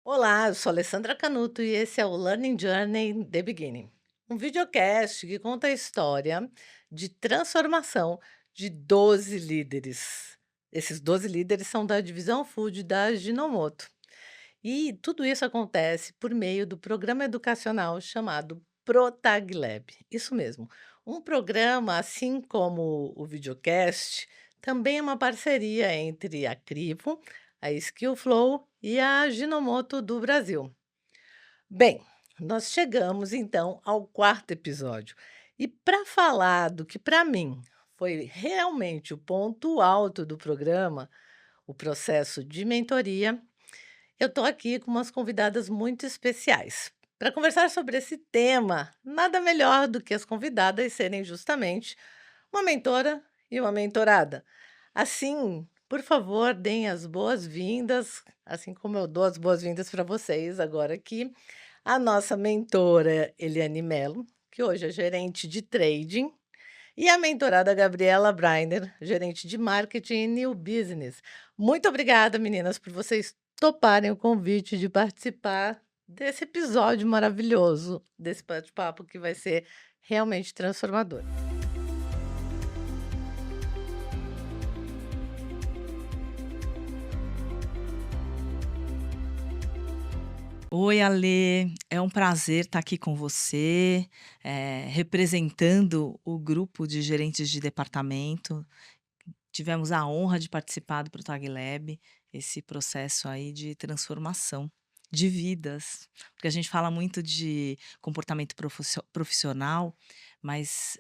Olá, eu sou Alessandra Canuto e esse é o Learning Journey The Beginning, um videocast que conta a história de transformação de 12 líderes. Esses 12 líderes são da divisão Food da Ajinomoto. E tudo isso acontece por meio do programa educacional chamado ProTagLab. Isso mesmo. Um programa, assim como o videocast, também é uma parceria entre a Crivo, a Skillflow e a Ajinomoto do Brasil. Bem, nós chegamos então ao quarto episódio. E para falar do que para mim foi realmente o ponto alto do programa, o processo de mentoria, eu estou aqui com umas convidadas muito especiais. Para conversar sobre esse tema, nada melhor do que as convidadas serem justamente uma mentora e uma mentorada. Assim, por favor, deem as boas-vindas, assim como eu dou as boas-vindas para vocês agora aqui, a nossa mentora Eliane Mello, que hoje é gerente de trading, e a mentorada Gabriela Breiner, gerente de marketing e new business. Muito obrigada, meninas, por vocês toparem o convite de participar desse episódio maravilhoso, desse bate-papo que vai ser realmente transformador. Oi, Alê, é um prazer estar aqui com você, representando o grupo de gerentes de departamento. Tivemos a honra de participar do Protag Lab, esse processo aí de transformação de vidas, porque a gente fala muito de comportamento profissional, mas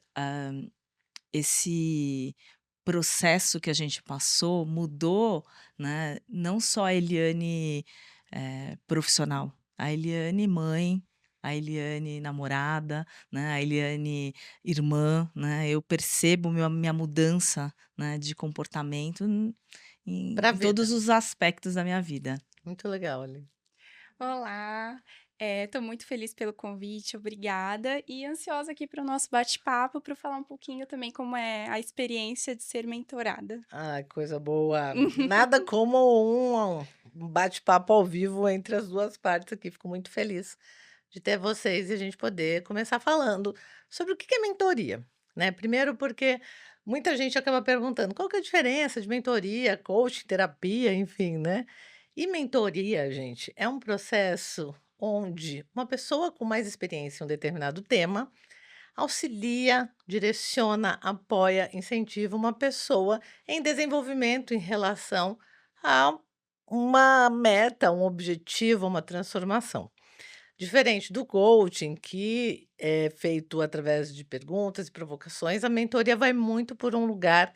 esse processo que a gente passou mudou, né, não só a Eliane, profissional, a Eliane mãe, a Eliane namorada, né, a Eliane irmã, né, eu percebo minha mudança, né, de comportamento em Para a em vida. todos os aspectos da minha vida. Muito legal ali. Olá, estou muito feliz pelo convite, obrigada, e ansiosa aqui para o nosso bate-papo para falar um pouquinho também como é a experiência de ser mentorada. Ai, coisa boa. Nada como um bate-papo ao vivo entre as duas partes aqui. Fico muito feliz de ter vocês e a gente poder começar falando sobre o que é mentoria, né? Primeiro porque muita gente acaba perguntando qual que é a diferença de mentoria, coaching, terapia, enfim, né? E mentoria, gente, é um processo onde uma pessoa com mais experiência em um determinado tema auxilia, direciona, apoia, incentiva uma pessoa em desenvolvimento em relação a uma meta, um objetivo, uma transformação. Diferente do coaching, que é feito através de perguntas e provocações, a mentoria vai muito por um lugar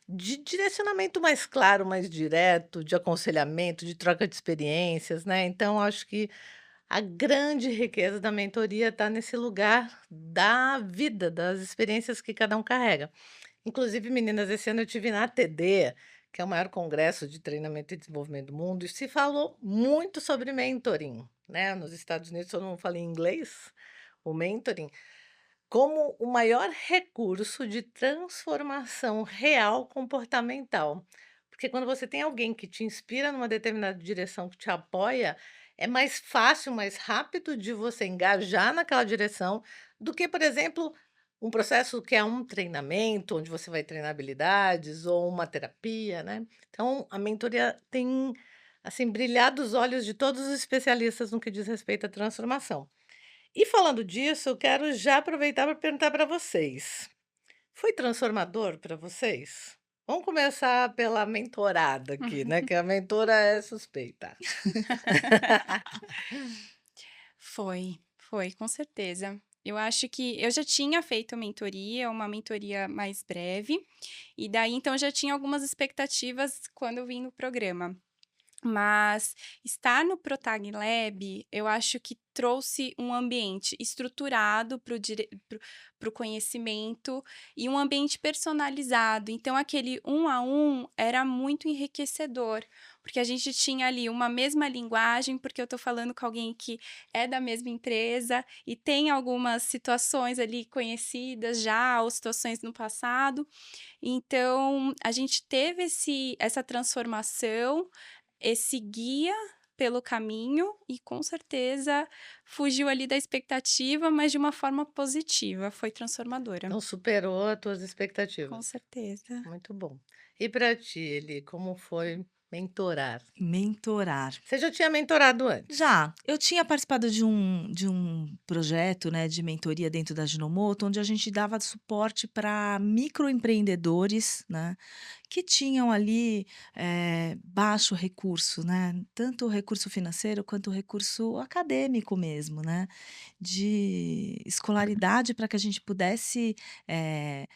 de direcionamento mais claro, mais direto, de aconselhamento, de troca de experiências, né? Então, acho que a grande riqueza da mentoria está nesse lugar da vida, das experiências que cada um carrega. Inclusive, meninas, esse ano eu tive na ATD, que é o maior congresso de treinamento e desenvolvimento do mundo, e se falou muito sobre mentoring, né? Nos Estados Unidos, todo mundo fala em inglês, o mentoring, como o maior recurso de transformação real comportamental. Porque quando você tem alguém que te inspira numa determinada direção, que te apoia, é mais fácil, mais rápido de você engajar naquela direção do que, por exemplo, um processo que é um treinamento, onde você vai treinar habilidades ou uma terapia, né. Então, a mentoria tem, assim, brilhado os olhos de todos os especialistas no que diz respeito à transformação. E falando disso, eu quero já aproveitar para perguntar para vocês: foi transformador para vocês? Vamos começar pela mentorada aqui, né, que a mentora é suspeita. Foi, com certeza. Eu acho que eu já tinha feito mentoria, uma mentoria mais breve, e daí então eu já tinha algumas expectativas quando eu vim no programa. Mas estar no Protag Lab, eu acho que trouxe um ambiente estruturado para o conhecimento e um ambiente personalizado. Então, aquele um a um era muito enriquecedor, porque a gente tinha ali uma mesma linguagem, porque eu estou falando com alguém que é da mesma empresa e tem algumas situações ali conhecidas já, ou situações no passado. Então, a gente teve essa transformação, esse guia pelo caminho e com certeza fugiu ali da expectativa, mas de uma forma positiva, foi transformadora. Então superou as tuas Com expectativas. certeza. Muito bom. E para ti, Eli, como foi mentorar? Mentorar. Você já tinha mentorado antes? Já, eu tinha participado de um projeto, né, de mentoria dentro da Ginomoto, onde a gente dava suporte para microempreendedores, né, que tinham ali, baixo recurso, né, tanto o recurso financeiro quanto o recurso acadêmico mesmo, né, de escolaridade para que a gente pudesse, eh,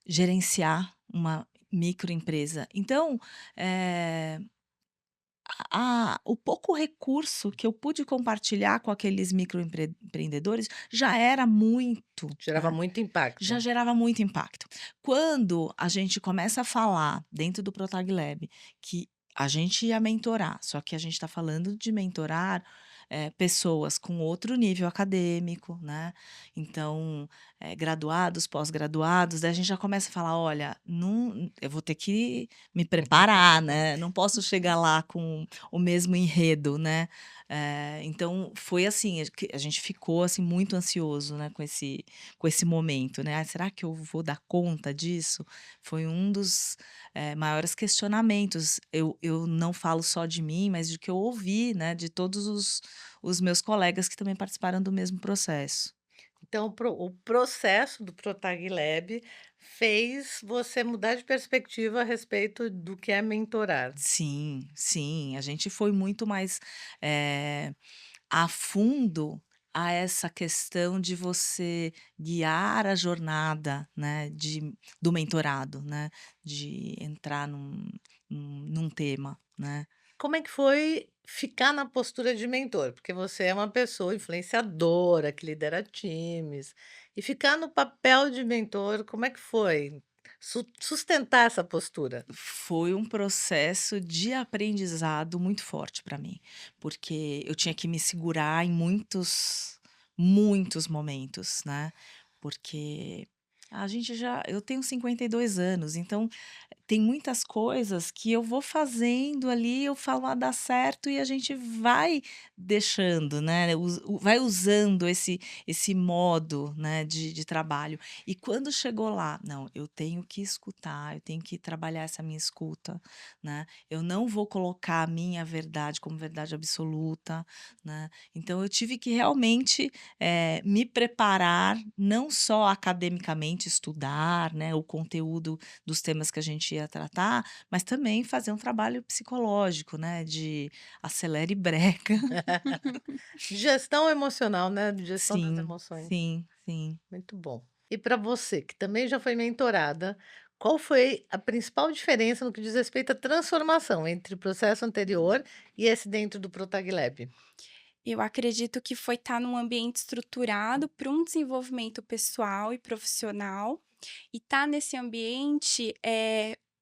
gerenciar uma microempresa. Então, eh o pouco recurso que eu pude compartilhar com aqueles microempreendedores já era muito, Gerava né, muito já impacto. gerava muito impacto. Quando a gente começa a falar dentro do Protag Lab que a gente ia mentorar, só que a gente está falando de mentorar, pessoas com outro nível acadêmico, né, então, graduados, pós-graduados, daí a gente já começa a falar: "Olha, não, eu vou ter que me preparar, né, não posso chegar lá com o mesmo enredo, né". Então foi assim, que a gente ficou, assim, muito ansioso, né, com esse momento, né. "Ai, será que eu vou dar conta disso?" Foi um dos, maiores questionamentos. Eu não falo só de mim, mas de que eu ouvi, né, de todos os meus colegas que também participaram do mesmo processo. Então o processo do Protag Lab fez você mudar de perspectiva a respeito do que é mentorar. Sim, sim, a gente foi muito mais, eh, a fundo a essa questão de você guiar a jornada, né, do mentorado, né, de entrar num tema, né. Como é que foi ficar na postura de mentor? Porque você é uma pessoa influenciadora, que lidera times, e ficar no papel de mentor, como é que foi sustentar essa postura? Foi um processo de aprendizado muito forte para mim, porque eu tinha que me segurar em muitos, muitos momentos, né, porque eu tenho 52 anos, então tem muitas coisas que eu vou fazendo ali, eu falo: "Ah, dá certo", e a gente vai deixando, né, vai usando esse modo, né, de trabalho. E quando chegou lá: "Não, eu tenho que escutar, eu tenho que trabalhar essa minha escuta, né, eu não vou colocar a minha verdade como verdade absoluta", né. Então eu tive que realmente, me preparar, não só academicamente, estudar, né, o conteúdo dos temas que a gente ia tratar, mas também fazer um trabalho psicológico, né, de acelera e breca. Gestão emocional, né, gestão das Sim, emoções. sim, sim. Muito bom. E para você, que também já foi mentorada, qual foi a principal diferença no que diz respeito à transformação entre o processo anterior e esse dentro do Protag Lab? Eu acredito que foi estar num ambiente estruturado para um desenvolvimento pessoal e profissional, e estar nesse ambiente,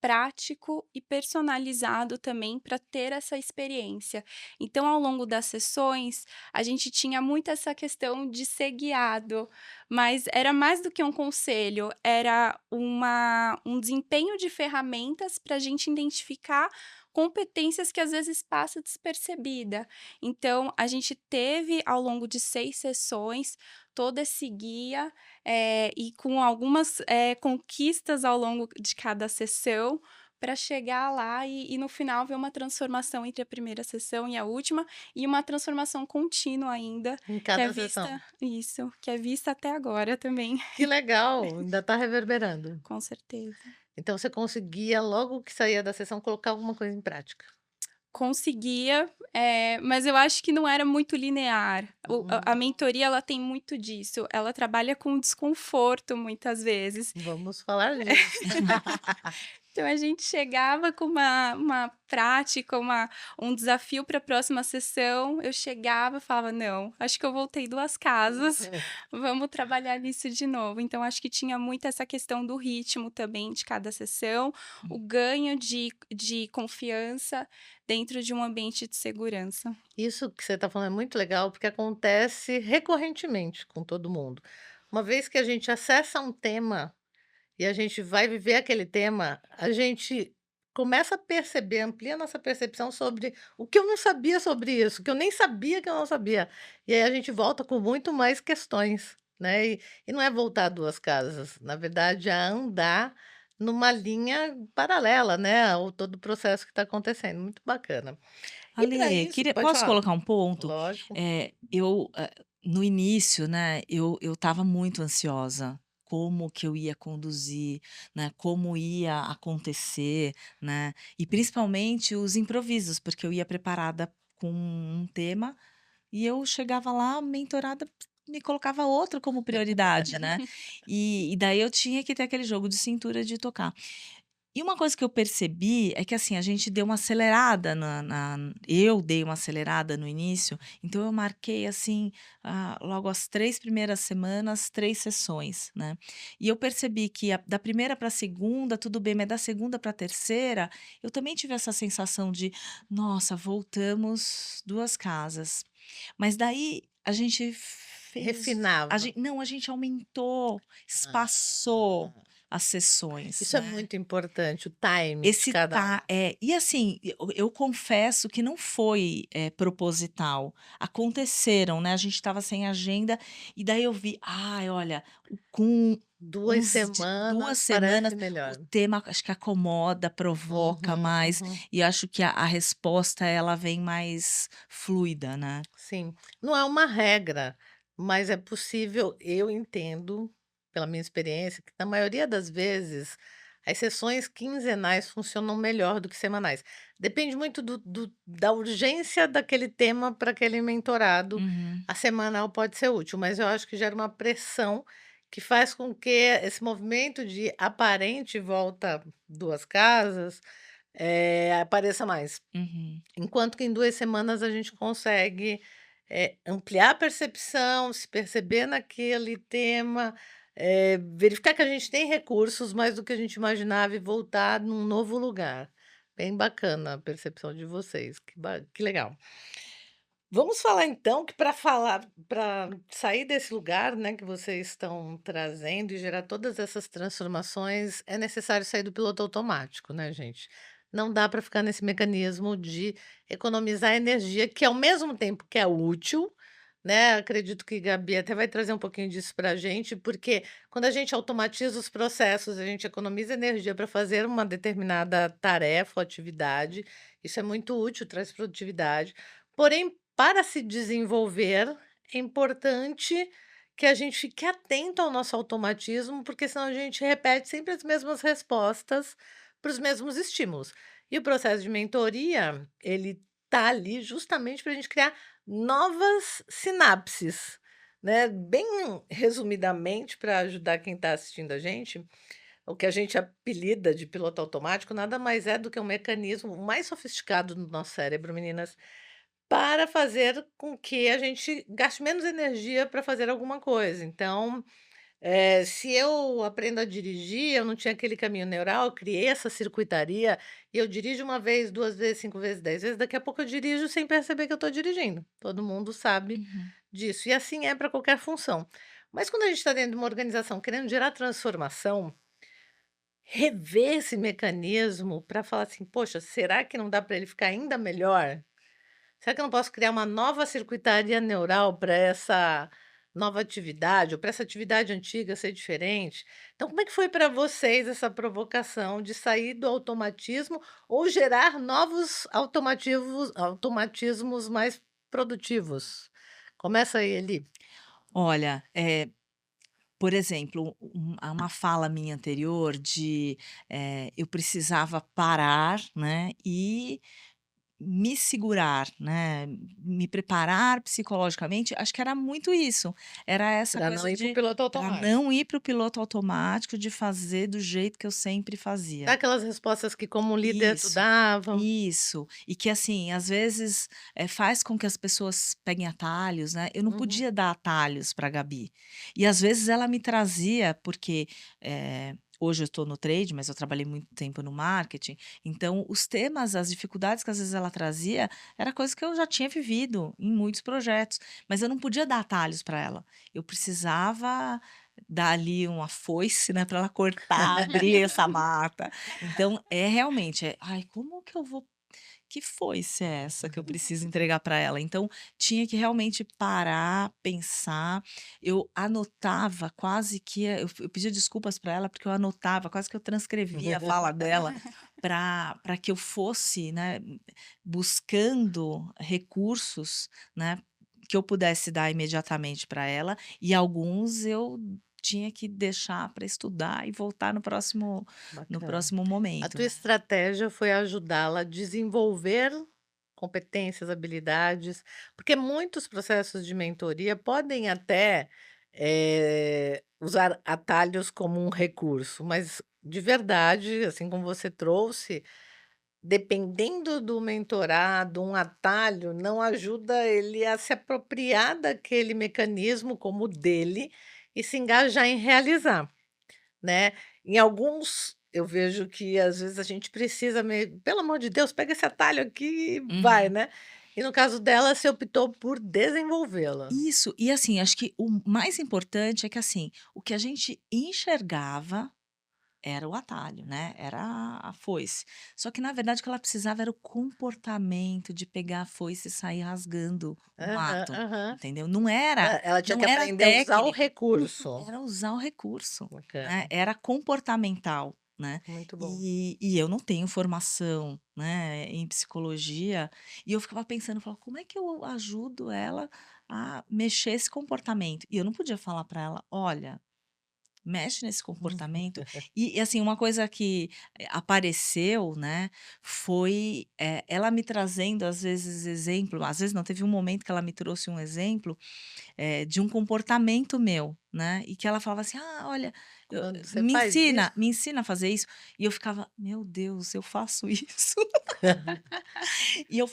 prático e personalizado também para ter essa experiência. Então, ao longo das sessões, a gente tinha muito essa questão de ser guiado, mas era mais do que um conselho, era um desempenho de ferramentas para a gente identificar competências que às vezes passa despercebida. Então, a gente teve ao longo de 6 sessões todo esse guia, e com algumas, conquistas ao longo de cada sessão, para chegar lá e no final ver uma transformação entre a primeira sessão e a última, e uma transformação contínua ainda, Em que é cada vista sessão. isso, que é vista até agora também, Que legal, ainda está reverberando. com certeza. Então você conseguia, logo que saía da sessão, colocar alguma coisa em prática? Conseguia, mas eu acho que não era muito linear. A Hum, mentoria, ela tem muito disso, ela trabalha com desconforto muitas vezes. vamos falar disso. Então a gente chegava com uma prática, um desafio para a próxima sessão, eu chegava e falava: "Não, acho que eu voltei 2 casas, vamos trabalhar nisso de novo". Então acho que tinha muito essa questão do ritmo também de cada sessão, o ganho de confiança dentro de um ambiente de segurança. Isso que você está falando é muito legal, porque acontece recorrentemente com todo mundo. Uma vez que a gente acessa um tema e a gente vai viver aquele tema, a gente começa a perceber, amplia a nossa percepção sobre o que eu não sabia sobre isso, que eu nem sabia que eu não sabia. E aí a gente volta com muito mais questões, né, e não é voltar 2 casas, na verdade é andar numa linha paralela, né, ao todo o processo que está acontecendo, muito bacana. E para Ale, isso queria pode posso falar. colocar um ponto? Lógico. No início, né, eu estava muito ansiosa, como que eu ia conduzir, né, como ia acontecer, né, e principalmente os improvisos, porque eu ia preparada com um tema e eu chegava lá, a mentorada me colocava outro como prioridade, né, e daí eu tinha que ter aquele jogo de cintura de tocar. E uma coisa que eu percebi é que, assim, a gente deu uma acelerada eu dei uma acelerada no início, então eu marquei, assim, logo as 3 primeiras semanas, 3 sessões, né. E eu percebi que da primeira para a segunda, tudo bem, mas da segunda para a terceira, eu também tive essa sensação de: "Nossa, voltamos 2 casas". Mas daí a gente fez Refinava. a gente aumentou, espaçou Ah, as sessões, isso é né. muito importante, o time de cada um. E assim, eu confesso que não foi, proposital, aconteceram, né, a gente estava sem agenda, e daí eu vi: "Ai, olha, com 2 2 semanas semanas, parece o melhor. tema acho que acomoda, provoca Uhum, mais, uhum. e acho que a resposta ela vem mais fluida, né". Sim, não é uma regra, mas é possível, eu entendo, pela minha experiência, que na maioria das vezes as sessões quinzenais funcionam melhor do que semanais. Depende muito da urgência daquele tema para aquele mentorado. Uhum, A semanal pode ser útil, mas eu acho que gera uma pressão que faz com que esse movimento de aparente volta 2 casas, apareça mais. uhum, Enquanto que em 2 semanas a gente consegue, ampliar a percepção, se perceber naquele tema, verificar que a gente tem recursos mais do que a gente imaginava e voltar num novo lugar. Bem bacana a percepção de vocês, que legal. Vamos falar então que para sair desse lugar, né, que vocês estão trazendo e gerar todas essas transformações, é necessário sair do piloto automático, né, gente. Não dá para ficar nesse mecanismo de economizar energia, que ao mesmo tempo que é útil, né, acredito que Gabi até vai trazer um pouquinho disso para a gente, porque quando a gente automatiza os processos, a gente economiza energia para fazer uma determinada tarefa ou atividade, isso é muito útil, traz produtividade. Porém, para se desenvolver, é importante que a gente fique atento ao nosso automatismo, porque senão a gente repete sempre as mesmas respostas para os mesmos estímulos. E o processo de mentoria, ele tá ali justamente para a gente criar novas sinapses, né? Bem resumidamente, para ajudar quem está assistindo a gente, o que a gente apelida de piloto automático nada mais é do que um mecanismo mais sofisticado do nosso cérebro, meninas, para fazer com que a gente gaste menos energia para fazer alguma coisa. Então, se eu aprendo a dirigir, eu não tinha aquele caminho neural, eu criei essa circuitaria e eu dirijo uma vez, 2 vezes, 5 vezes, 10 vezes, daqui a pouco eu dirijo sem perceber que eu estou dirigindo. Todo mundo sabe uhum. disso. E assim é para qualquer função. Mas quando a gente está dentro de uma organização querendo gerar transformação, rever esse mecanismo para falar assim: poxa, será que não dá para ele ficar ainda melhor? Será que eu não posso criar uma nova circuitaria neural para essa nova atividade, ou para essa atividade antiga ser diferente? Então, como é que foi para vocês essa provocação de sair do automatismo ou gerar novos automatismos mais produtivos? Começa aí, Eli. Olha, por exemplo, há uma fala minha anterior de, eu precisava parar, né, e me segurar, né, me preparar psicologicamente, acho que era muito isso, era essa Para não coisa ir para o de piloto para automático. não ir para o piloto automático, de fazer do jeito que eu sempre Dá fazia. aquelas respostas que como líder tu Isso, dava. isso. E que, assim, às vezes, faz com que as pessoas peguem atalhos, né. Eu não Uhum. podia dar atalhos para a Gabi. E às vezes ela me trazia porque, hoje eu estou no trade, mas eu trabalhei muito tempo no marketing, então os temas, as dificuldades que às vezes ela trazia, era coisa que eu já tinha vivido em muitos projetos, mas eu não podia dar atalhos para ela. Eu precisava, dar ali uma foice, né, para ela cortar, abrir essa mata. Então, é realmente, "Ai, como que eu vou que foice é essa que eu preciso entregar para ela?". Então, tinha que realmente parar, pensar. Eu anotava quase que eu pedia desculpas para ela, porque eu anotava, quase que eu transcrevia a fala dela para que eu fosse, né, buscando recursos, né, que eu pudesse dar imediatamente para ela, e alguns eu tinha que deixar para estudar e voltar no Bacana. próximo A momento, tua né. estratégia foi ajudá-la a desenvolver competências, habilidades, porque muitos processos de mentoria podem até, usar atalhos como um recurso, mas de verdade, assim como você trouxe, dependendo do mentorado, um atalho não ajuda ele a se apropriar daquele mecanismo como dele e se engajar em realizar. Né, em alguns eu vejo que às vezes a gente precisa "Pelo amor de Deus, pega esse atalho aqui e vai", Uhum. né. E no caso dela, você optou por desenvolvê-la. Isso, e assim, acho que o mais importante é que, assim, o que a gente enxergava era o atalho, né, era a foice. Só que na verdade o que ela precisava era o comportamento de pegar a foice e sair rasgando o Aham, mato, aham. entendeu. Não era Ela tinha não que era aprender a usar o técnica, recurso. era usar o recurso, né, Bacana, era comportamental, né. muito bom. E eu não tenho formação, né, em psicologia, e eu ficava pensando, falava: "Como é que eu ajudo ela a mexer esse comportamento?". E eu não podia falar para ela: "Olha, mexe nesse comportamento". E assim, uma coisa que, apareceu, né, foi, ela me trazendo às vezes exemplo, às vezes não, teve um momento que ela me trouxe um exemplo, de um comportamento meu, né, e que ela falava assim: "Ah, olha, eu Quando você faz isso me ensina a fazer isso", e eu ficava: "Meu Deus, eu faço isso?". E eu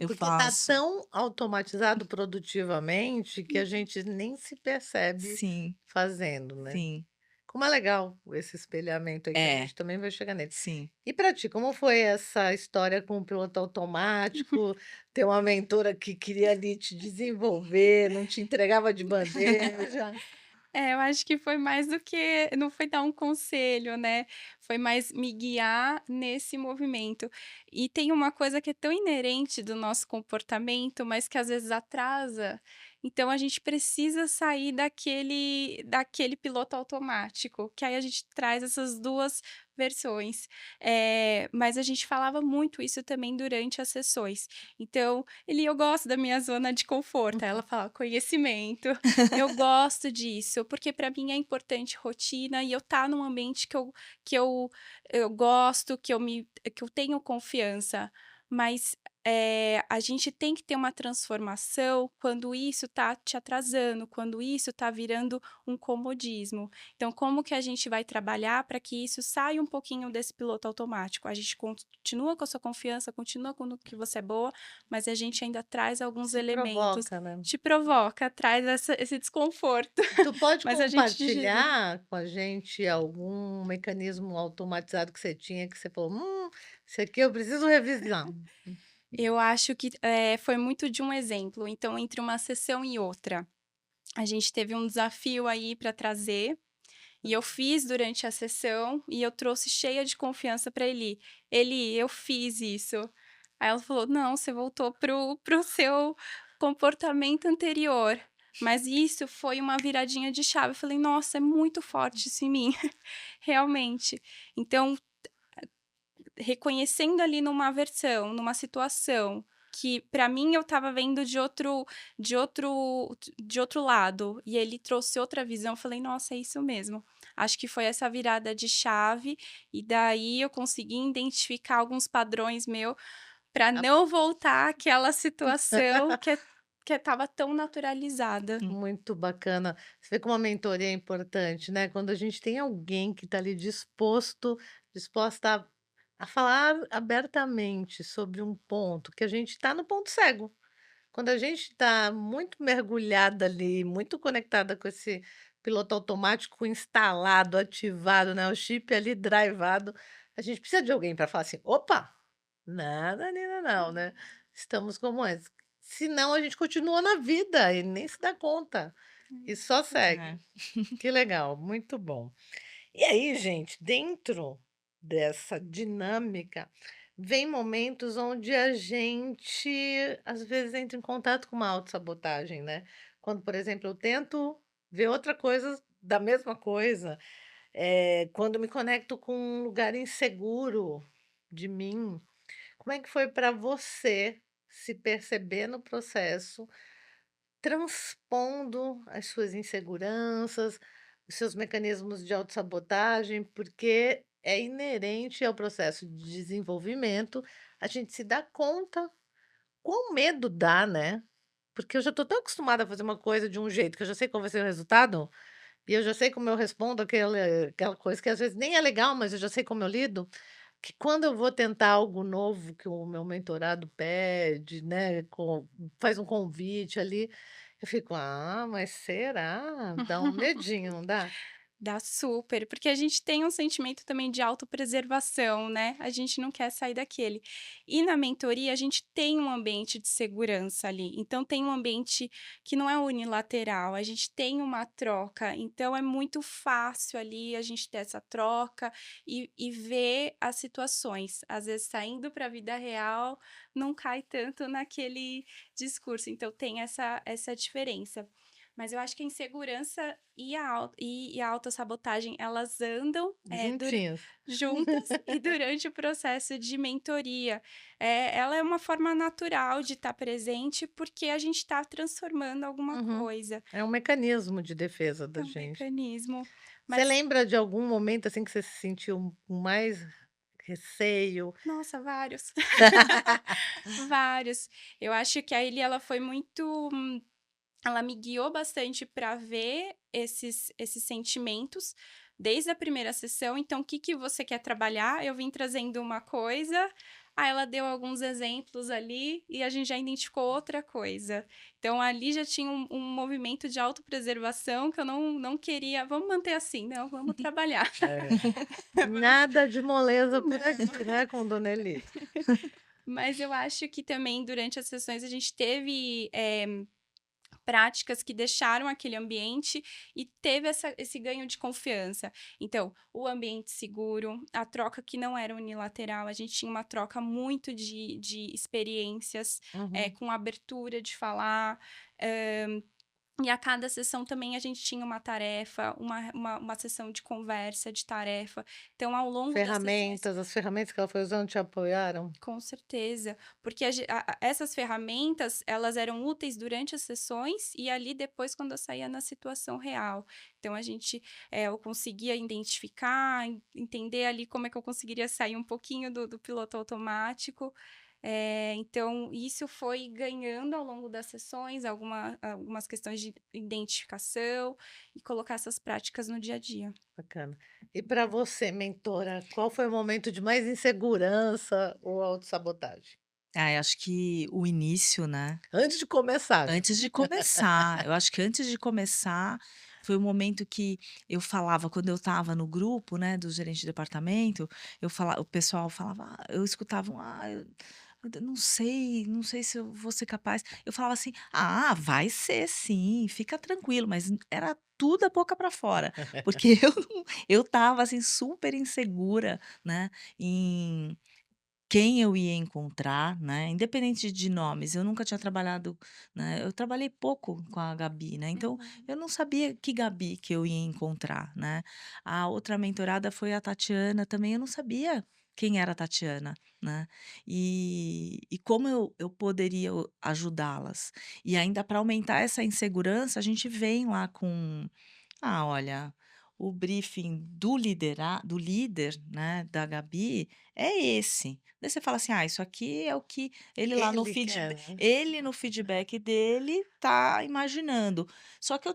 porque tá faço. tão automatizado produtivamente que a gente nem se percebe Sim, fazendo, né. sim. Como é legal esse espelhamento aí que a É, gente também vai chegar nele. sim. E para ti, como foi essa história com o piloto automático, ter uma mentora que queria ali te desenvolver, não te entregava de bandeja? É, eu acho que foi mais do que não foi dar um conselho, né, foi mais me guiar nesse movimento. E tem uma coisa que é tão inerente do nosso comportamento, mas que às vezes atrasa, então a gente precisa sair daquele piloto automático, que aí a gente traz essas 2 versões. Mas a gente falava muito isso também durante as sessões. Então, ele: "Eu gosto da minha zona de conforto", aí ela fala: "Conhecimento". Eu gosto disso, porque para mim é importante rotina e eu estar num ambiente que eu gosto, que eu tenho confiança. Mas, a gente tem que ter uma transformação quando isso tá te atrasando, quando isso tá virando um comodismo. Então, como que a gente vai trabalhar para que isso saia um pouquinho desse piloto automático? A gente continua com a sua confiança, continua com o que você é boa, mas a gente ainda traz alguns Se elementos provoca, né? te provoca, traz esse desconforto, Tu pode mas a gente digere. compartilhar com a gente algum mecanismo automatizado que você tinha, que você falou: esse aqui eu preciso revisar"? Eu acho que, foi muito de um exemplo, então entre uma sessão e outra, a gente teve um desafio aí para trazer, e eu fiz durante a sessão, e eu trouxe cheia de confiança para Eli: "Eli, eu fiz isso". Aí ela falou: "Não, você voltou pro seu comportamento anterior". Mas isso foi uma viradinha de chave, eu falei: "Nossa, é muito forte isso em mim", realmente. Então reconhecendo ali numa versão, numa situação que para mim eu estava vendo de outro lado, e ele trouxe outra visão, eu falei: "Nossa, é isso mesmo". Acho que foi essa virada de chave, e daí eu consegui identificar alguns padrões meu para Ah, não voltar àquela situação que estava tão naturalizada. muito bacana. Você vê como a mentoria é importante, né, quando a gente tem alguém que está ali disposta a falar abertamente sobre um ponto, que a gente está no ponto cego. Quando a gente está muito mergulhada ali, muito conectada com esse piloto automático instalado, ativado, né, o chip ali drivado, a gente precisa de alguém para falar assim: "Opa, nada Nina não, né, estamos como antes". Senão a gente continua na vida e nem se dá conta. E só segue. É. Que legal, muito bom. E aí, gente, dentro dessa dinâmica, vem momentos onde a gente, às vezes, entra em contato com uma autossabotagem, né? Quando, por exemplo, eu tento ver outra coisa da mesma coisa, quando me conecto com um lugar inseguro de mim, como é que foi para você se perceber no processo, transpondo as suas inseguranças, os seus mecanismos de autossabotagem, porque é inerente ao processo de desenvolvimento a gente se dar conta quão medo dá, né? Porque eu já estou tão acostumada a fazer uma coisa de um jeito que eu já sei qual vai ser o resultado, e eu já sei como eu respondo aquela coisa que às vezes nem é legal, mas eu já sei como eu lido, que quando eu vou tentar algo novo que o meu mentorado pede, né, faz um convite ali, eu fico: "Ah, mas será?" Dá um medinho, não dá? Dá super, porque a gente tem um sentimento também de autopreservação, né, a gente não quer sair daquele. E na mentoria a gente tem um ambiente de segurança ali, então tem um ambiente que não é unilateral, a gente tem uma troca, então é muito fácil ali a gente ter essa troca e ver as situações. Às vezes saindo para a vida real, não cai tanto naquele discurso, então tem essa diferença. Mas eu acho que a insegurança e a autossabotagem, elas andam, Juntinhos. juntas e durante o processo de mentoria. Ela é uma forma natural de estar presente, porque a gente está transformando alguma Uhum. coisa. É um mecanismo de defesa É da um gente. mecanismo. Você Mas, lembra de algum momento, assim, que você se sentiu com mais receio? nossa, vários. Vários. Eu acho que a Eli, ela foi muito. Ela me guiou bastante para ver esses sentimentos desde a primeira sessão. Então, o que que você quer trabalhar? Eu vim trazendo uma coisa, aí ela deu alguns exemplos ali e a gente já identificou outra coisa. Então, ali já tinha um movimento de autopreservação que eu não queria. Vamos manter assim, não, vamos trabalhar. É. Nada de moleza por aqui, né, com Dona Eli. Mas eu acho que também durante as sessões a gente teve práticas que deixaram aquele ambiente e teve esse ganho de confiança. Então, o ambiente seguro, a troca que não era unilateral, a gente tinha uma troca muito de experiências, Uhum. com abertura de falar. E a cada sessão também a gente tinha uma tarefa, uma sessão de conversa, de tarefa. Então, ao longo das sessões. As ferramentas que ela foi usando te apoiaram? Com certeza, porque essas ferramentas, elas eram úteis durante as sessões e ali depois quando eu saía na situação real. Então eu conseguia identificar, entender ali como é que eu conseguiria sair um pouquinho do piloto automático. Então isso foi ganhando ao longo das sessões, algumas questões de identificação e colocar essas práticas no dia a dia. Bacana. E para você, mentora, qual foi o momento de mais insegurança ou autossabotagem? Ah, eu acho que o início, né, Antes de começar, já. antes de começar, eu acho que antes de começar, foi o momento que eu falava quando eu estava no grupo, né, do gerente de departamento, o pessoal falava, eu escutava eu não sei se eu vou ser capaz. Eu falava assim: "Ah, vai ser sim, fica tranquilo", mas era tudo da boca para fora, porque eu estava, assim, super insegura, né, em quem eu ia encontrar, né, independente de nomes, eu nunca tinha trabalhado, né, eu trabalhei pouco com a Gabi, né, então Uhum. eu não sabia que Gabi que eu ia encontrar, né. A outra mentorada foi a Tatiana também, eu não sabia quem era a Tatiana, né, e como eu poderia ajudá-las. E ainda para aumentar essa insegurança, a gente vem lá com olha, o briefing do líder, né, da Gabi, é esse. Daí você fala assim: isso aqui é o que Ele quer, né. ele no feedback dele tá imaginando". Só que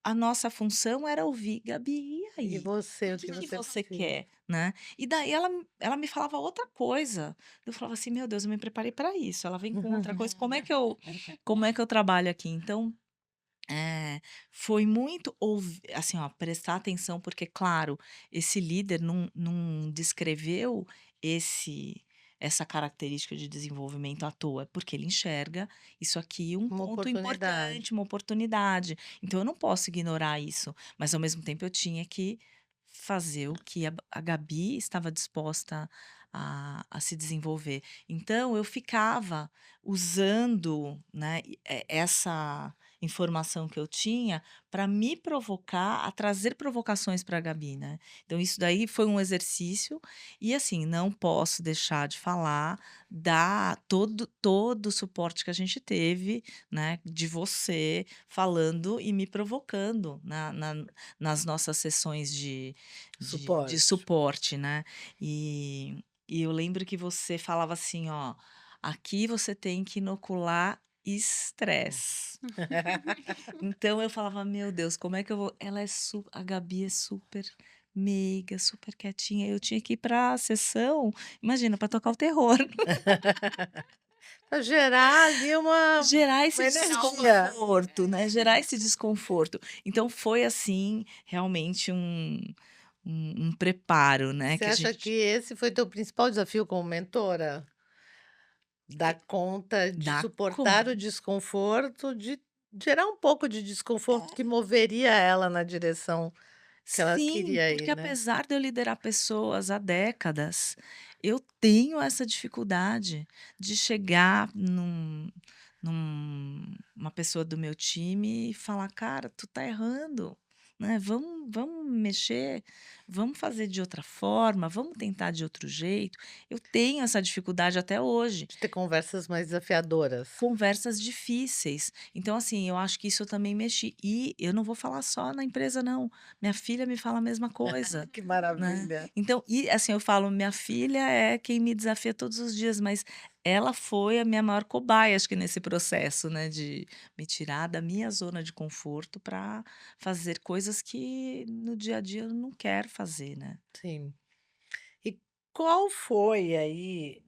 a nossa função era ouvir: "Gabi, e E aí? você, O o que que que você você precisa? quer?", né. E daí ela me falava outra coisa. Eu falava assim: "Meu Deus, eu me preparei para isso, ela vem com outra coisa, como é que eu trabalho aqui?". Então é, foi muito assim, ó, prestar atenção, porque, claro, esse líder não descreveu esse essa característica de desenvolvimento à toa, porque ele enxerga isso aqui um Uma ponto oportunidade. importante, uma oportunidade. Então eu não posso ignorar isso, mas ao mesmo tempo eu tinha que fazer o que a Gabi estava disposta a se desenvolver. Então eu ficava usando, né, essa informação que eu tinha para me provocar a trazer provocações para a Gabi, né. Então isso daí foi um exercício e, assim, não posso deixar de falar da todo o suporte que a gente teve, né, de você falando e me provocando nas nossas sessões de Suporte. suporte, né. E eu lembro que você falava assim: "Ó, aqui você tem que inocular estresse". Então eu falava: "Meu Deus, como é que eu vou". Ela é su a Gabi é super meiga, super quietinha, eu tinha que ir pra sessão, imagina, para tocar o terror, Pra gerar ali gerar esse uma energia. desconforto, né, gerar esse desconforto. Então foi, assim, realmente um preparo, né, Você que a acha que gente esse foi teu principal desafio como mentora? e Dar conta de dá suportar o conta. desconforto, de gerar um pouco de desconforto que moveria ela na direção que ela Sim, queria porque ir, né. apesar de eu liderar pessoas há décadas, eu tenho essa dificuldade de chegar uma pessoa do meu time e falar: "Cara, tu tá errando, né, vamos mexer, vamos fazer de outra forma, vamos tentar de outro jeito". Eu tenho essa dificuldade até hoje. De ter conversas mais desafiadoras. Conversas difíceis. Então, assim, eu acho que isso eu também mexi. E eu não vou falar só na empresa, não. Minha filha me fala a mesma coisa, Que né. maravilha. Então e, assim, eu falo: "Minha filha é quem me desafia todos os dias", mas ela foi a minha maior cobaia, acho que nesse processo, né, de me tirar da minha zona de conforto para fazer coisas que no dia a dia eu não quero fazer, né. Sim. E qual foi aí,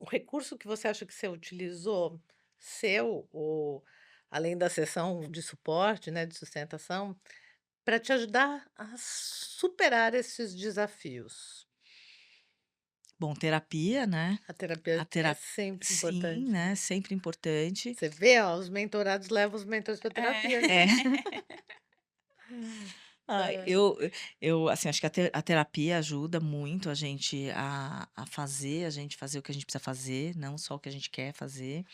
o recurso que você acha que você utilizou, seu, ou além da sessão de suporte, né, de sustentação, para te ajudar a superar esses desafios? Bom, terapia, né, A terapia a é terapia sempre sim, importante, né, né. sempre importante. Você vê, ó, os mentorados levam os mentores para É. terapia. É. Ai, É, eu, assim, acho que a terapia ajuda muito a gente a gente fazer o que a gente precisa fazer, não só o que a gente quer fazer.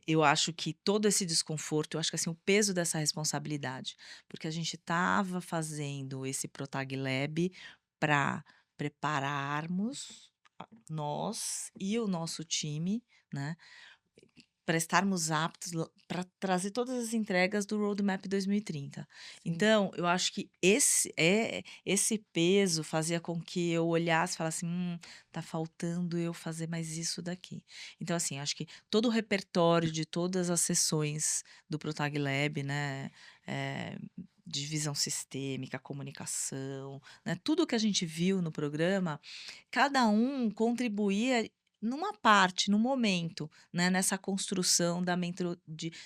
Eu acho que todo esse desconforto, eu acho que, assim, o peso dessa responsabilidade, porque a gente estava fazendo esse Protag Lab para prepararmos nós e o nosso time, né, para estarmos aptos para trazer todas as entregas do Roadmap 2030. sim. Então, eu acho que esse peso fazia com que eu olhasse e falasse: tá faltando eu fazer mais isso daqui". Então, assim, acho que todo o repertório de todas as sessões do Protag Lab, né, de visão sistêmica, comunicação, né, tudo que a gente viu no programa, cada um contribuía numa parte, num momento, né, nessa construção da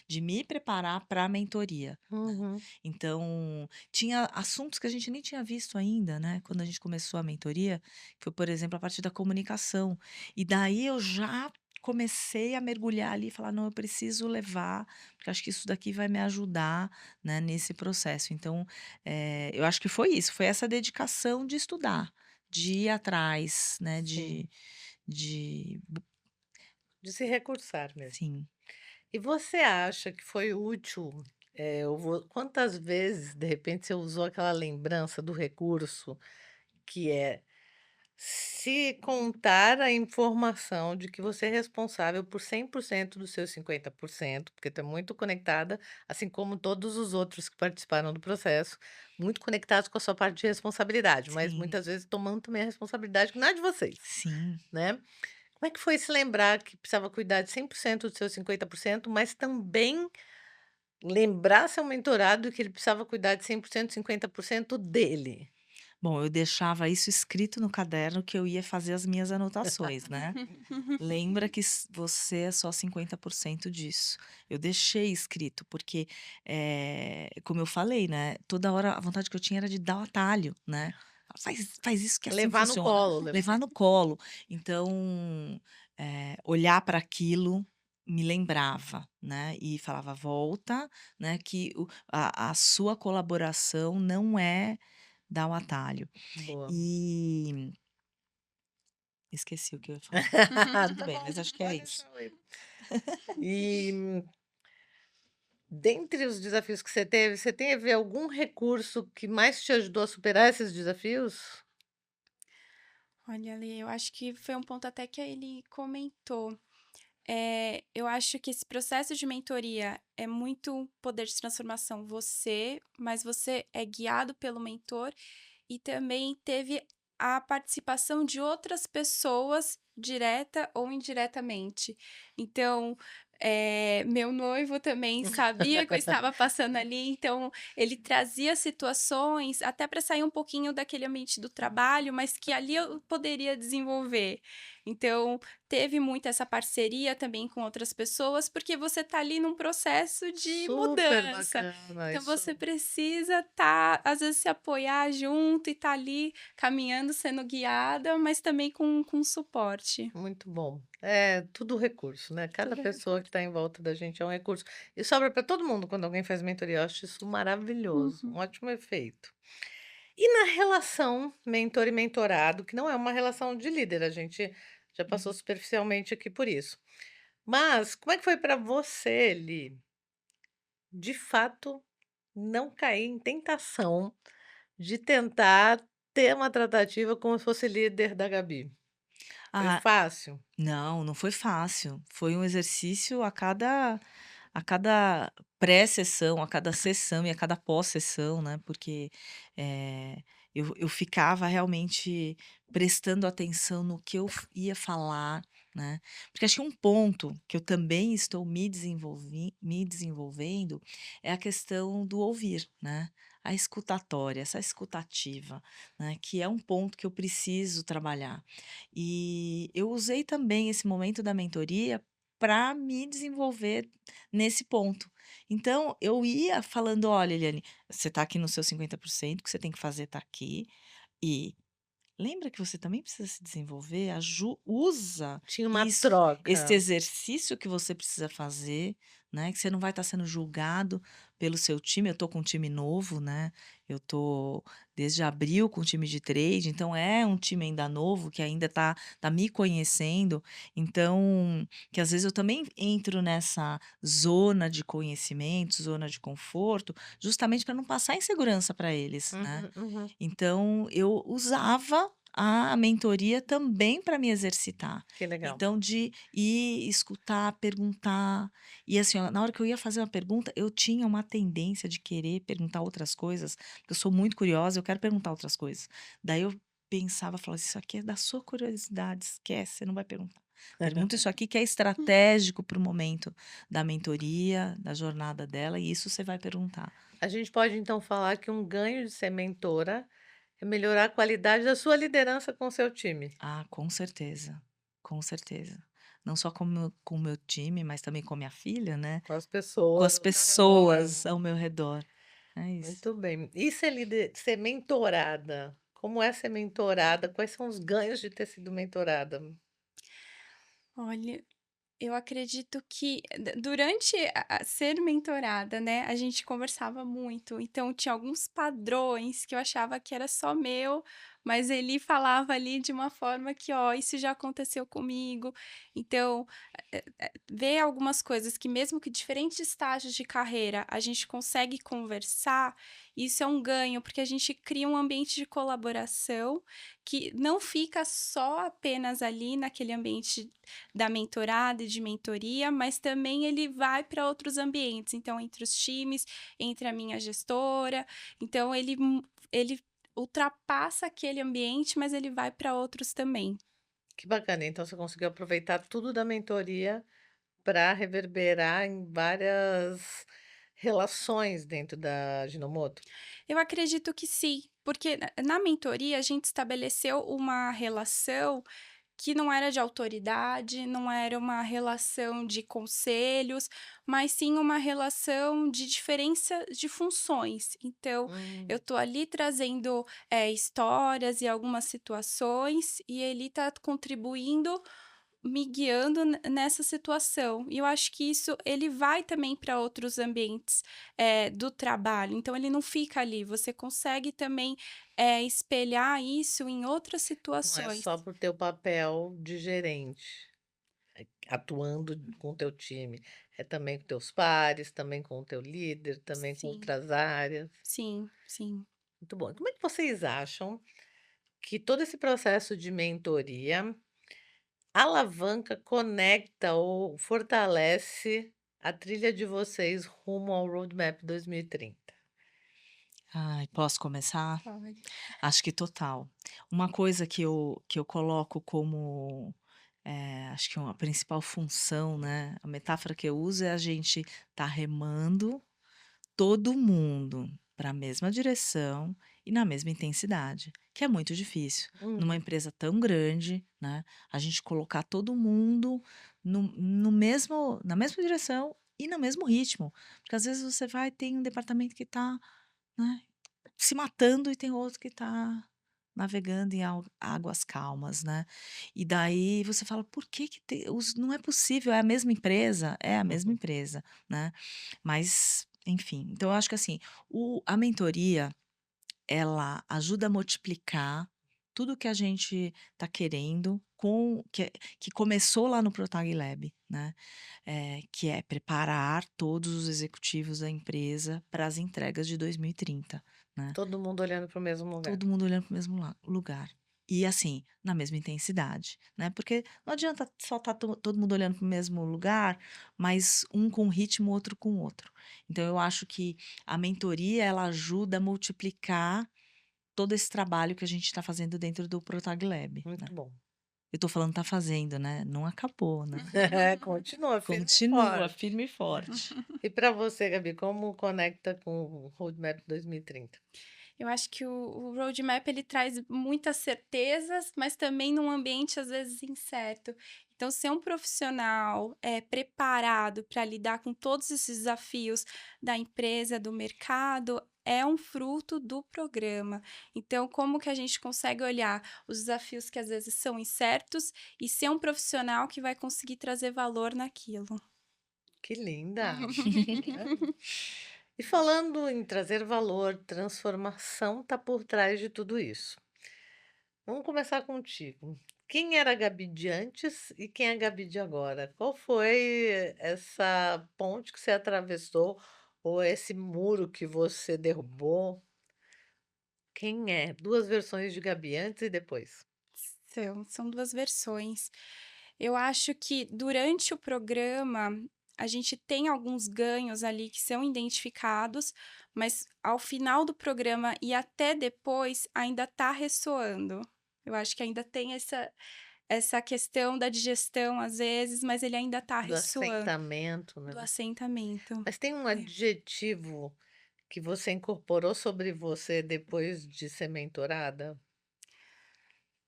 de me preparar para a mentoria, né. Uhum. Então, tinha assuntos que a gente nem tinha visto ainda, né, quando a gente começou a mentoria, que foi, por exemplo, a parte da comunicação. E daí eu já comecei a mergulhar ali e falar: "Não, eu preciso levar, porque acho que isso daqui vai me ajudar, né, nesse processo". Então, eu acho que foi isso, foi essa dedicação de estudar, de ir atrás, né, Sim, de de se recursar mesmo. sim. E você acha que foi útil, quantas vezes, de repente, você usou aquela lembrança do recurso, que é se contar a informação de que você é responsável por 100% dos seus 50%, porque está muito conectada, assim como todos os outros que participaram do processo, muito conectados com a sua parte de responsabilidade, mas Sim, muitas vezes tomando também a responsabilidade que não é de vocês, sim. né. Como é que foi se lembrar que precisava cuidar de 100% dos seus 50%, mas também lembrar seu mentorado que ele precisava cuidar de 100%, 50% dele? Bom, eu deixava isso escrito no caderno que eu ia fazer as minhas anotações, né. Lembra que você é só 50% disso. Eu deixei escrito, porque, como eu falei, né, toda hora a vontade que eu tinha era de dar o atalho, né. Faz isso que assim Levar no funciona. colo, Levar no colo. Então, olhar para aquilo me lembrava, né, e falava: "Volta, né, que a sua colaboração não é dar o atalho". boa. E esqueci o que eu ia falar. Tudo Tá bem, bom, mas acho que é pode isso. deixar eu ir. E dentre os desafios que você teve algum recurso que mais te ajudou a superar esses desafios? Olha, Ali, eu acho que foi um ponto até que ele comentou. Eu acho que esse processo de mentoria é muito poder de transformação você, mas você é guiado pelo mentor e também teve a participação de outras pessoas, direta ou indiretamente. Então, meu noivo também sabia que eu estava passando ali, então ele trazia situações até para sair um pouquinho daquele ambiente do trabalho, mas que ali eu poderia desenvolver. Então, teve muito essa parceria também com outras pessoas, porque você está ali num processo de Super mudança. bacana Então isso. você precisa às vezes, se apoiar junto e estar ali caminhando, sendo guiada, mas também com suporte. Muito bom. É tudo recurso, né, cada Tudo pessoa que recurso. está em volta da gente é um recurso. E sobra para todo mundo quando alguém faz mentoria, eu acho isso maravilhoso, um Uhum, ótimo efeito. E na relação mentor e mentorado, que não é uma relação de líder, a gente já passou uhum. superficialmente aqui por isso. Mas como é que foi para você, Li, de fato, não cair em tentação de tentar ter uma tratativa como se fosse líder da Gabi? Foi Ah, fácil? não, não foi fácil. Foi um exercício a cada pré-sessão, a cada sessão e a cada pós-sessão, né, porque, eu ficava realmente prestando atenção no que eu ia falar, né. Porque acho que um ponto que eu também estou me desenvolvendo é a questão do ouvir, né, a escutatória, essa escutativa, né, que é um ponto que eu preciso trabalhar. E eu usei também esse momento da mentoria para me desenvolver nesse ponto. Então, eu ia falando: "Olha, Eliane, você está aqui no seu 50%, o que você tem que fazer está aqui, e lembra que você também precisa se desenvolver, usa Tinha uma isso, esse troca. exercício que você precisa fazer, né, que você não vai estar sendo julgado pelo seu time". Eu tô com um time novo, né, eu tô desde abril com um time de trade, então é um time ainda novo que ainda tá me conhecendo, então, que às vezes eu também entro nessa zona de conhecimento, zona de conforto, justamente para não passar insegurança para eles, né. Uhum, uhum. Então eu usava a mentoria também para me exercitar. Que legal. Então de ir escutar, perguntar, e assim, ó, na hora que eu ia fazer uma pergunta, eu tinha uma tendência de querer perguntar outras coisas, porque eu sou muito curiosa, eu quero perguntar outras coisas. Daí eu pensava, falava: "Isso aqui é da sua curiosidade, esquece, você não vai perguntar. Pergunta isso aqui que é estratégico para o momento da mentoria, da jornada dela, e isso você vai perguntar". A gente pode então falar que um ganho de ser mentora é melhorar a qualidade da sua liderança com o seu time. Ah, com certeza, com certeza. Não só com o meu time, mas também com a minha filha, né, Com as com pessoas as ao seu redor. pessoas ao meu redor. É isso. Muito bem. E ser mentorada? Como é ser mentorada? Quais são os ganhos de ter sido mentorada? Olha, eu acredito que durante ser mentorada, né, a gente conversava muito, então tinha alguns padrões que eu achava que era só meu, mas ele falava ali de uma forma que: "Ó, isso já aconteceu comigo". Então, ver algumas coisas que mesmo que diferentes estágios de carreira a gente consegue conversar, isso é um ganho, porque a gente cria um ambiente de colaboração que não fica só apenas ali naquele ambiente da mentorada e de mentoria, mas também ele vai para outros ambientes, então entre os times, entre a minha gestora, então ele ultrapassa aquele ambiente, mas ele vai para outros também. Que bacana. Então você conseguiu aproveitar tudo da mentoria para reverberar em várias relações dentro da Ajinomoto? Eu acredito que sim, porque na mentoria a gente estabeleceu uma relação que não era de autoridade, não era uma relação de conselhos, mas sim uma relação de diferença de funções. Então, eu Hum. tô ali trazendo, histórias e algumas situações, e ele tá contribuindo, me guiando nessa situação. E eu acho que isso ele vai também para outros ambientes, do trabalho, então ele não fica ali, você consegue também, espelhar isso em outras Não é situações. só por teu papel de gerente, atuando com o teu time, é também com teus pares, também com o teu líder, também com Sim, outras áreas. sim, sim. Muito bom. Como é que vocês acham que todo esse processo de mentoria alavanca, conecta ou fortalece a trilha de vocês rumo ao Roadmap 2030? Ai, posso começar? Pode. Acho que total. Uma coisa que eu coloco como, acho que uma principal função, né, a metáfora que eu uso é a gente tá remando todo mundo para a mesma direção e na mesma intensidade, que é muito difícil. Numa Uhum. empresa tão grande, né, a gente colocar todo mundo no mesmo na mesma direção e no mesmo ritmo, porque às vezes você vai tem um departamento que está, né, se matando e tem outro que está navegando em águas calmas, né. E daí você fala: "Por que que não é possível, é a mesma empresa?". É a mesma Uhum. empresa, né. Mas, enfim, então eu acho que assim, a mentoria, ela ajuda a multiplicar tudo que a gente está querendo que começou lá no Protag Lab, né, que é preparar todos os executivos da empresa para as entregas de 2030, né. Todo mundo olhando para o mesmo lugar. Todo mundo olhando para o mesmo lugar. E assim, na mesma intensidade, né, porque não adianta só estar todo mundo olhando para o mesmo lugar, mas um com um ritmo, outro com outro. Então eu acho que a mentoria, ela ajuda a multiplicar todo esse trabalho que a gente está fazendo dentro do Protag Lab, né. Muito bom. Eu estou falando tá fazendo, né, não acabou, né. Continua firme e Continua forte. firme e forte. E para você, Gabi, como conecta com o Roadmap 2030? Eu acho que o roadmap ele traz muitas certezas, mas também num ambiente às vezes incerto. Então, ser um profissional preparado para lidar com todos esses desafios da empresa, do mercado, é um fruto do programa. Então, como que a gente consegue olhar os desafios que às vezes são incertos e ser um profissional que vai conseguir trazer valor naquilo? Que linda! E falando em trazer valor, transformação está por trás de tudo isso. Vamos começar contigo. Quem era a Gabi de antes e quem é a Gabi de agora? Qual foi essa ponte que você atravessou ou esse muro que você derrubou? Quem é? 2 versões de Gabi, antes e depois. São 2 versões. Eu acho que durante o programa, a gente tem alguns ganhos ali que são identificados, mas ao final do programa e até depois ainda tá ressoando. Eu acho que ainda tem essa questão da digestão às vezes, mas ele ainda tá Do ressoando, assentamento, né. do assentamento. Mas tem um É. adjetivo que você incorporou sobre você depois de ser mentorada?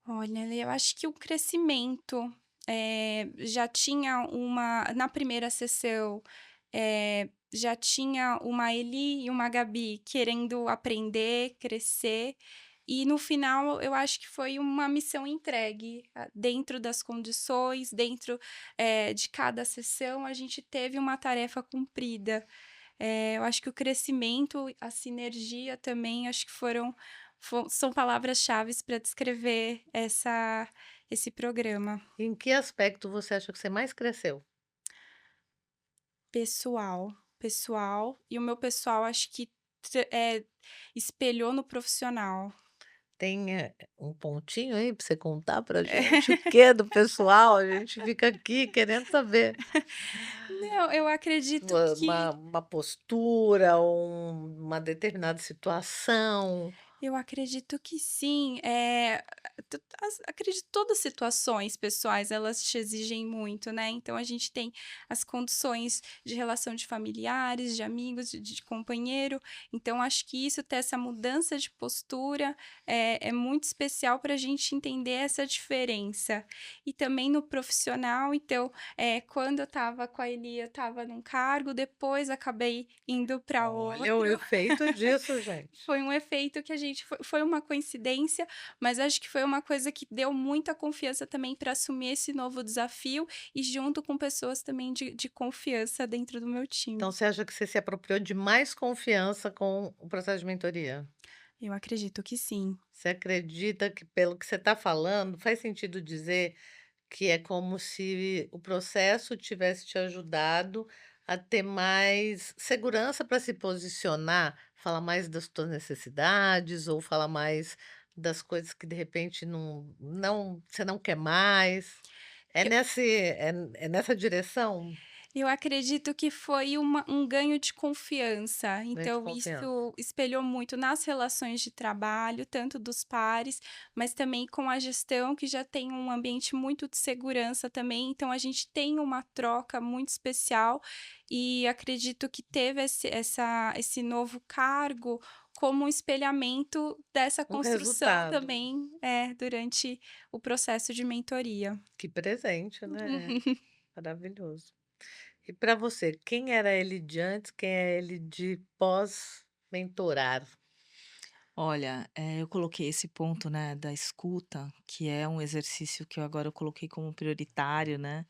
Olha, eu acho que o crescimento, já tinha uma na primeira sessão, já tinha uma Eli e uma Gabi querendo aprender, crescer, e no final eu acho que foi uma missão entregue, dentro das condições, dentro, de cada sessão a gente teve uma tarefa cumprida. Eu acho que o crescimento, a sinergia também, acho que são palavras-chaves para descrever esse programa. Em que aspecto você acha que você mais cresceu? Pessoal, e o meu pessoal acho que espelhou no profissional. Tem, um pontinho aí para você contar pra gente? O que do pessoal? A gente fica aqui querendo saber. Não, eu acredito Uma que uma postura ou uma determinada situação. Eu acredito que sim. Acredito que todas as situações pessoais elas te exigem muito, né? Então a gente tem as condições de relação de familiares, de amigos, de companheiro. Então acho que isso, ter essa mudança de postura, é muito especial para a gente entender essa diferença. E também no profissional, então, quando eu estava com a Eli, eu estava num cargo, depois acabei indo para Olha o outro. efeito disso, gente. Foi um efeito que a gente foi uma coincidência, mas acho que foi uma coisa que deu muita confiança também para assumir esse novo desafio e junto com pessoas também de confiança dentro do meu time. Então você acha que você se apropriou de mais confiança com o processo de mentoria? Eu acredito que sim. Você acredita que, pelo que você está falando, faz sentido dizer que é como se o processo tivesse te ajudado a ter mais segurança para se posicionar, falar mais das tuas necessidades ou falar mais das coisas que de repente não você não quer mais? É nessa direção? Eu acredito que foi um ganho de confiança, Né, de então confiança. isso espelhou muito nas relações de trabalho, tanto dos pares, mas também com a gestão, que já tem um ambiente muito de segurança também, então a gente tem uma troca muito especial e acredito que teve esse novo cargo como um espelhamento dessa Um construção resultado. também, durante o processo de mentoria. Que presente, né? Maravilhoso. E para você, quem era ele de antes, quem é ele de pós-mentorar? Olha, eu coloquei esse ponto, né, da escuta, que é um exercício que eu agora eu coloquei como prioritário, né,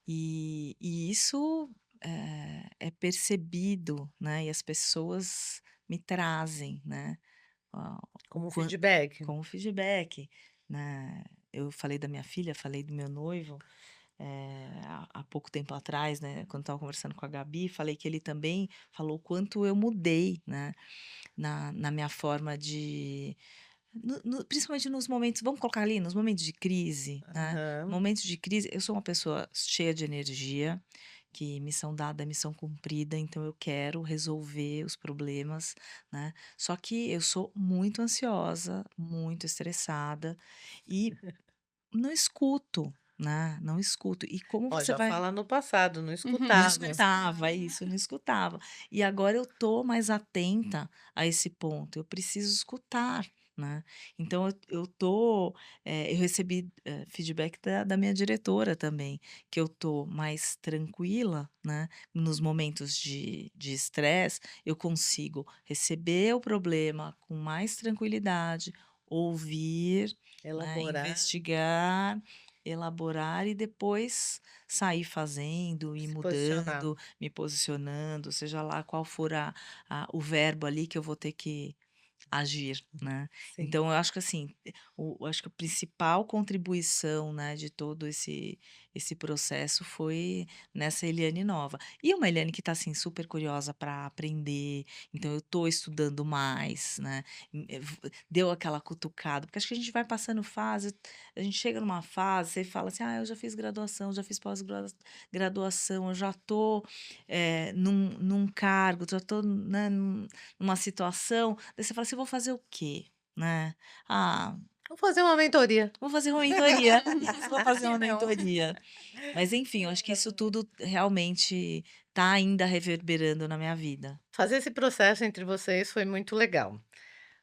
e isso, é percebido, né, e as pessoas me trazem, né, o Como quan feedback? como feedback, né. Eu falei da minha filha, falei do meu noivo, há pouco tempo atrás, né, quando estava conversando com a Gabi, falei que ele também falou o quanto eu mudei, né, na minha forma de principalmente nos momentos, vamos colocar ali, nos momentos de crise, né, Aham. momentos de crise eu sou uma pessoa cheia de energia, que missão dada é missão cumprida, então eu quero resolver os problemas, né, só que eu sou muito ansiosa, muito estressada e não escuto, né, não escuto. E como Ó, você já vai fala no passado, não Uhum. não escutava. escutava, isso, não escutava. E agora eu tô mais atenta a esse ponto, eu preciso escutar, né. Então eu recebi, feedback da minha diretora também, que eu tô mais tranquila, né, nos momentos de estresse, eu consigo receber o problema com mais tranquilidade, ouvir, né, Elaborar, investigar, elaborar e depois sair fazendo e se posicionar. mudando, me posicionando, seja lá qual for o verbo ali que eu vou ter que agir, né. Sim. Então eu acho que assim, acho que a principal contribuição, né, de todo esse processo foi nessa Eliane nova. E uma Eliane que está assim, super curiosa para aprender, então eu estou estudando mais, né, deu aquela cutucada, porque acho que a gente vai passando fase, a gente chega numa fase, você fala assim: "Ah, eu já fiz graduação, já fiz pós-graduação, eu já estou, num cargo, já estou, né, numa situação", daí você fala assim: "Vou fazer o quê?", né. "Ah, Vou fazer uma mentoria. vou fazer uma mentoria, vou Por fazer que uma não? mentoria". Mas enfim, eu acho que isso tudo realmente tá ainda reverberando na minha vida. Fazer esse processo entre vocês foi muito legal.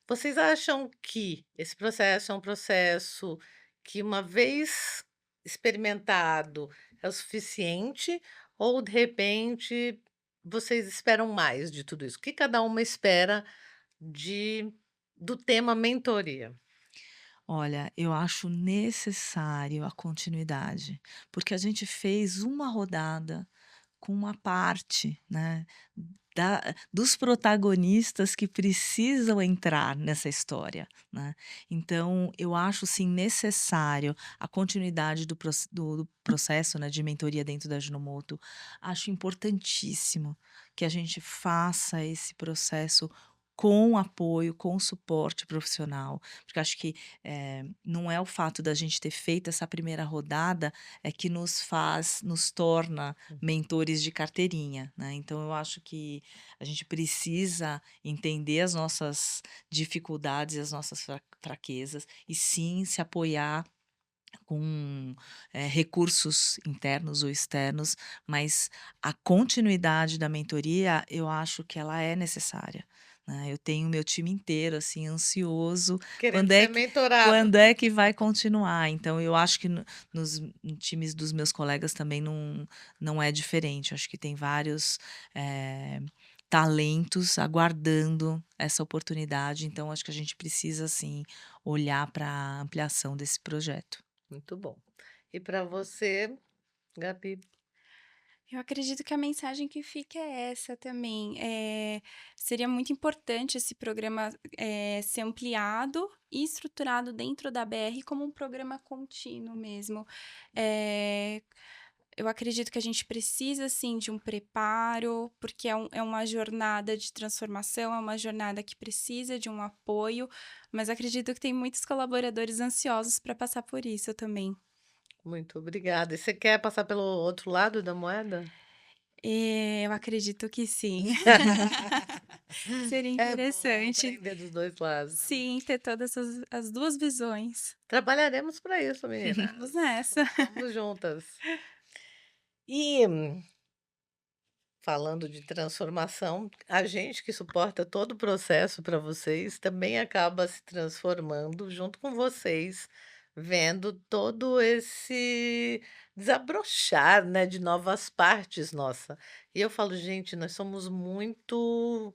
Vocês acham que esse processo é um processo que, uma vez experimentado, é o suficiente ou, de repente, vocês esperam mais de tudo isso? O que cada uma espera de do tema mentoria? Olha, eu acho necessário a continuidade, porque a gente fez uma rodada com uma parte, né, dos protagonistas que precisam entrar nessa história, né. Então eu acho, sim, necessário a continuidade do processo, né, de mentoria dentro da Ajinomoto. Acho importantíssimo que a gente faça esse processo com apoio, com suporte profissional, porque acho que não é o fato da gente ter feito essa primeira rodada que nos torna mentores de carteirinha, né? Então eu acho que a gente precisa entender as nossas dificuldades e as nossas fraquezas e sim se apoiar com recursos internos ou externos, mas a continuidade da mentoria, eu acho que ela é necessária, né. Eu tenho meu time inteiro, assim, ansioso, Querendo quando é ser que mentorado. quando é que vai continuar. Então eu acho que no times dos meus colegas também não é diferente. Eu acho que tem vários, talentos aguardando essa oportunidade, então acho que a gente precisa, assim, olhar para a ampliação desse projeto. Muito bom. E para você, Gabi? Eu acredito que a mensagem que fica é essa também. Seria muito importante esse programa ser ampliado e estruturado dentro da BR como um programa contínuo mesmo. Eh, eu acredito que a gente precisa, sim, de um preparo, porque é uma jornada de transformação, é uma jornada que precisa de um apoio, mas acredito que tem muitos colaboradores ansiosos para passar por isso também. Muito obrigada. E você quer passar pelo outro lado da moeda? Eu acredito que sim. Seria É bom interessante, aprender dos 2 lados, né. sim, ter todas as 2 visões. Trabalharemos para isso, meninas. Vamos nessa. Vamos juntas. E falando de transformação, a gente que suporta todo o processo para vocês também acaba se transformando junto com vocês, vendo todo esse desabrochar, né, de novas partes nossa. E eu falo: "Gente, nós somos muito,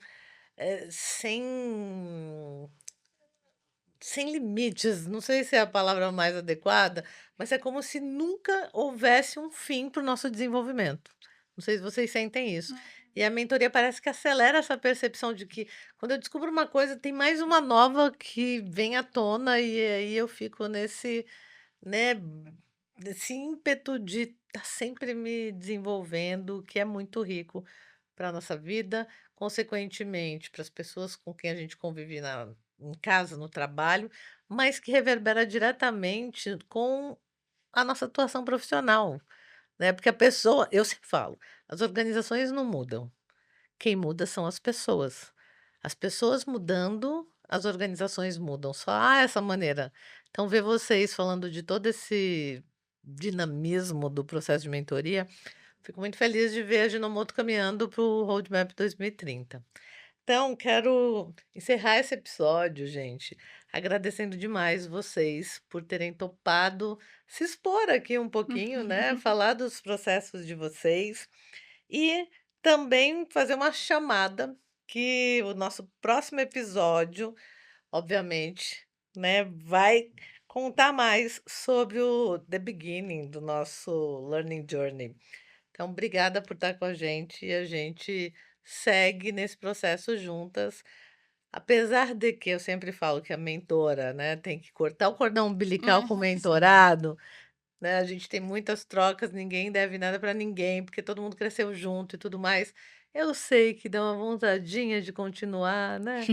sem limites", não sei se é a palavra mais adequada, mas é como se nunca houvesse um fim para o nosso desenvolvimento. Não sei se vocês sentem isso. E a mentoria parece que acelera essa percepção de que quando eu descubro uma coisa, tem mais uma nova que vem à tona, e aí eu fico nesse, né, nesse ímpeto de estar sempre me desenvolvendo, que é muito rico para a nossa vida, consequentemente para as pessoas com quem a gente convive em casa, no trabalho, mas que reverbera diretamente com a nossa atuação profissional, né, porque a pessoa eu sempre falo, as organizações não mudam, quem muda são as pessoas. As pessoas mudando, as organizações mudam, só há essa maneira. Então ver vocês falando de todo esse dinamismo do processo de mentoria, fico muito feliz de ver a Ginomoto caminhando para o Roadmap 2030. Então, quero encerrar esse episódio, gente, agradecendo demais vocês por terem topado se expor aqui um pouquinho, né, falar dos processos de vocês e também fazer uma chamada que o nosso próximo episódio, obviamente, né, vai contar mais sobre o the beginning do nosso learning journey. Então, obrigada por estar com a gente e a gente segue nesse processo juntas. Apesar de que eu sempre falo que a mentora, né, tem que cortar o cordão umbilical com o mentorado, né, a gente tem muitas trocas, ninguém deve nada para ninguém, porque todo mundo cresceu junto e tudo mais. Eu sei que dá uma vontadinha de continuar, né,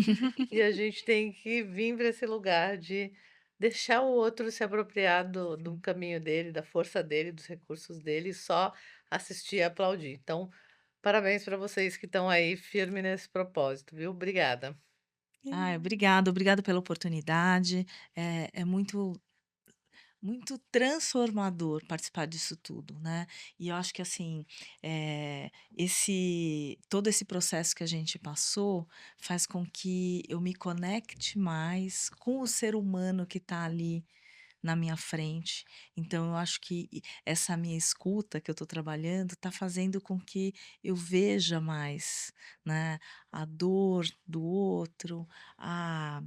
e a gente tem que vir para esse lugar de deixar o outro se apropriar do caminho dele, da força dele, dos recursos dele, e só assistir e aplaudir. Então, parabéns para vocês que estão aí firme nesse propósito, viu. Obrigada. Ai, obrigada pela oportunidade. É muito transformador participar disso tudo, né. E eu acho que, assim, todo esse processo que a gente passou faz com que eu me conecte mais com o ser humano que está ali na minha frente. Então eu acho que essa minha escuta que eu estou trabalhando está fazendo com que eu veja mais, né, a dor do outro, a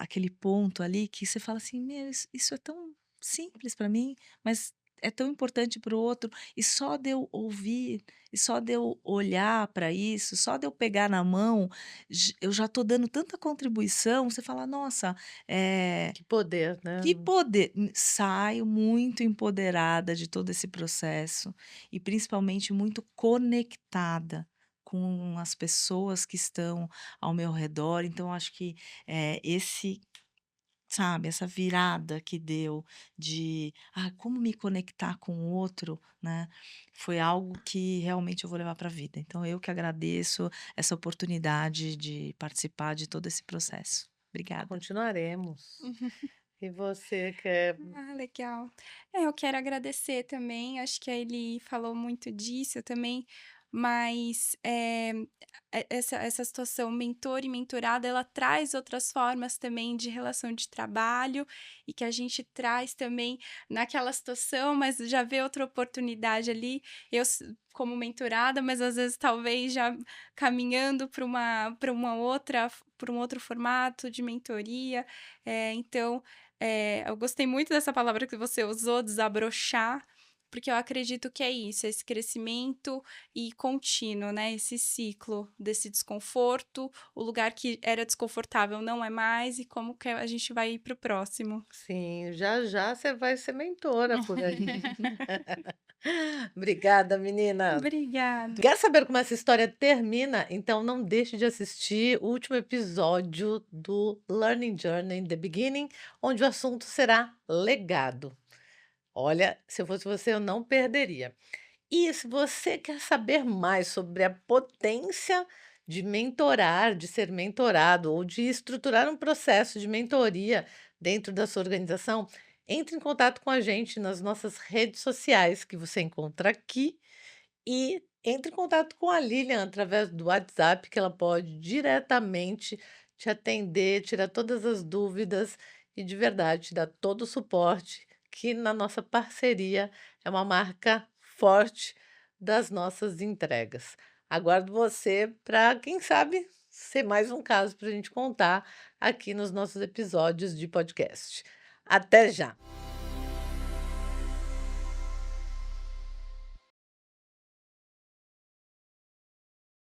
aquele ponto ali que você fala assim: "Meu, isso é tão simples para mim, mas é tão importante para o outro", e só de eu ouvir, e só de eu olhar para isso, só de eu pegar na mão, eu já estou dando tanta contribuição, você fala: "Nossa, eh, Que poder, né. que poder". Saio muito empoderada de todo esse processo e principalmente muito conectada, com as pessoas que estão ao meu redor. Então, acho que esse, sabe, essa virada que deu de como me conectar com o outro, né? Foi algo que realmente eu vou levar para a vida. Então, eu que agradeço essa oportunidade de participar de todo esse processo. Obrigada. Continuaremos. E você quer. Legal. Eu quero agradecer também, acho que ele falou muito disso também, mas essa situação mentor e mentorada, ela traz outras formas também de relação de trabalho e que a gente traz também naquela situação, mas já vê outra oportunidade ali. Como mentorada, mas às vezes talvez já caminhando para uma outra, para um outro formato de mentoria. Então, eu gostei muito dessa palavra que você usou, desabrochar, porque eu acredito que é isso, esse crescimento e contínuo, né? Esse ciclo desse desconforto, o lugar que era desconfortável não é mais, e como que a gente vai ir para o próximo. Sim, já já você vai ser mentora por aí. Obrigada, menina. Obrigada. Quer saber como essa história termina? Então não deixe de assistir o último episódio do Learning Journey The Beginning, onde o assunto será legado. Olha, se eu fosse você, eu não perderia. E se você quer saber mais sobre a potência de mentorar, de ser mentorado ou de estruturar um processo de mentoria dentro da sua organização, entre em contato com a gente nas nossas redes sociais que você encontra aqui e entre em contato com a Lilian através do WhatsApp, que ela pode diretamente te atender, tirar todas as dúvidas e de verdade te dar todo o suporte, que na nossa parceria é uma marca forte das nossas entregas. Aguardo você para, quem sabe, ser mais um caso para a gente contar aqui nos nossos episódios de podcast. Até já!